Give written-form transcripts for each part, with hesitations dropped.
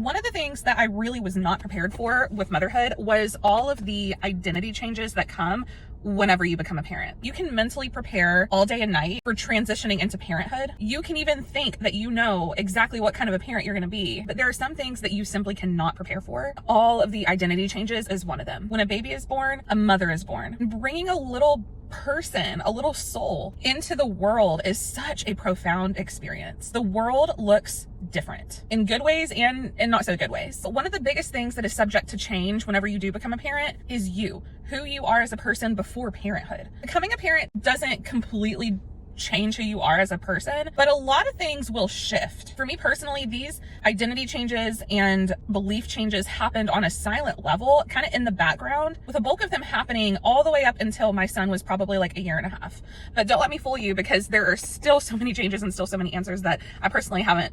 One of the things that I really was not prepared for with motherhood was all of the identity changes that come whenever you become a parent. You can mentally prepare all day and night for transitioning into parenthood. You can even think that you know exactly what kind of a parent you're going to be, but there are some things that you simply cannot prepare for. All of the identity changes is one of them. When a baby is born, a mother is born. Bringing a little person, a little soul into the world is such a profound experience. The world looks different in good ways and in not so good ways. But one of the biggest things that is subject to change whenever you do become a parent is who you are as a person before parenthood. Becoming a parent doesn't completely change who you are as a person, but a lot of things will shift. For me personally, these identity changes and belief changes happened on a silent level, kind of in the background, with a bulk of them happening all the way up until my son was probably like a year and a half. But don't let me fool you, because there are still so many changes and still so many answers that I personally haven't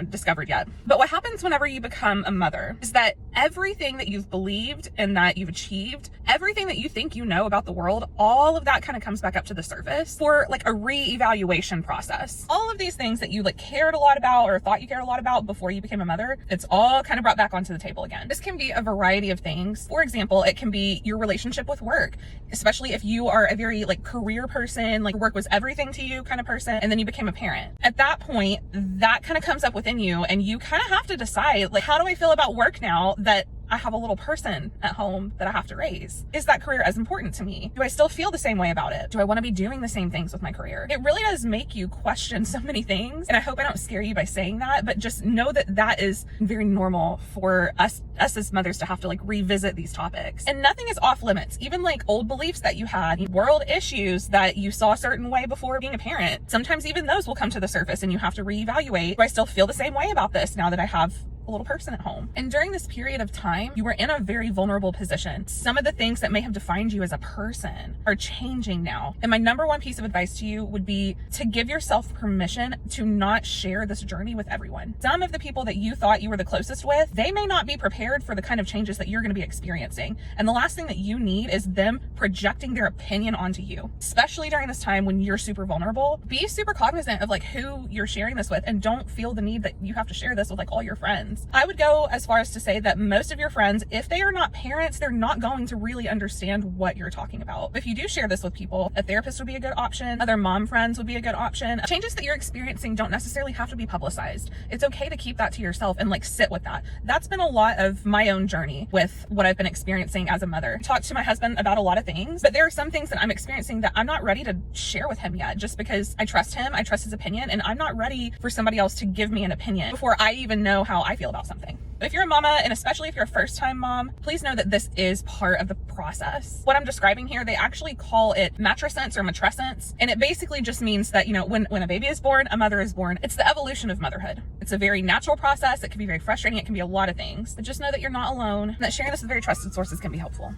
discovered yet. But what happens whenever you become a mother is that everything that you've believed and that you've achieved, everything that you think you know about the world, all of that kind of comes back up to the surface for like a re-evaluation process. All of these things that you cared a lot about or thought you cared a lot about before you became a mother, it's all kind of brought back onto the table again. This can be a variety of things. For example, it can be your relationship with work, especially if you are a very career person, work was everything to you kind of person, and then you became a parent. At that point, that kind of comes up within you, and you kind of have to decide, how do I feel about work now that I have a little person at home that I have to raise? Is that career as important to me? Do I still feel the same way about it? Do I want to be doing the same things with my career? It really does make you question so many things. And I hope I don't scare you by saying that, but just know that that is very normal for us as mothers to have to revisit these topics. And nothing is off limits. Even old beliefs that you had, world issues that you saw a certain way before being a parent. Sometimes even those will come to the surface and you have to reevaluate. Do I still feel the same way about this now that I have a little person at home? And during this period of time, you were in a very vulnerable position. Some of the things that may have defined you as a person are changing now. And my number one piece of advice to you would be to give yourself permission to not share this journey with everyone. Some of the people that you thought you were the closest with, they may not be prepared for the kind of changes that you're going to be experiencing. And the last thing that you need is them projecting their opinion onto you, especially during this time when you're super vulnerable. Be super cognizant of who you're sharing this with, and don't feel the need that you have to share this with all your friends. I would go as far as to say that most of your friends, if they are not parents, they're not going to really understand what you're talking about. If you do share this with people, a therapist would be a good option. Other mom friends would be a good option. Changes that you're experiencing don't necessarily have to be publicized. It's okay to keep that to yourself and sit with that. That's been a lot of my own journey with what I've been experiencing as a mother. I talked to my husband about a lot of things, but there are some things that I'm experiencing that I'm not ready to share with him yet, just because I trust him, I trust his opinion, and I'm not ready for somebody else to give me an opinion before I even know how I feel about something. But if you're a mama, and especially if you're a first-time mom, please know that this is part of the process. What I'm describing here, they actually call it matrescence or matrescence, and it basically just means that, when a baby is born, a mother is born. It's the evolution of motherhood. It's a very natural process. It can be very frustrating. It can be a lot of things. But just know that you're not alone, and that sharing this with very trusted sources can be helpful.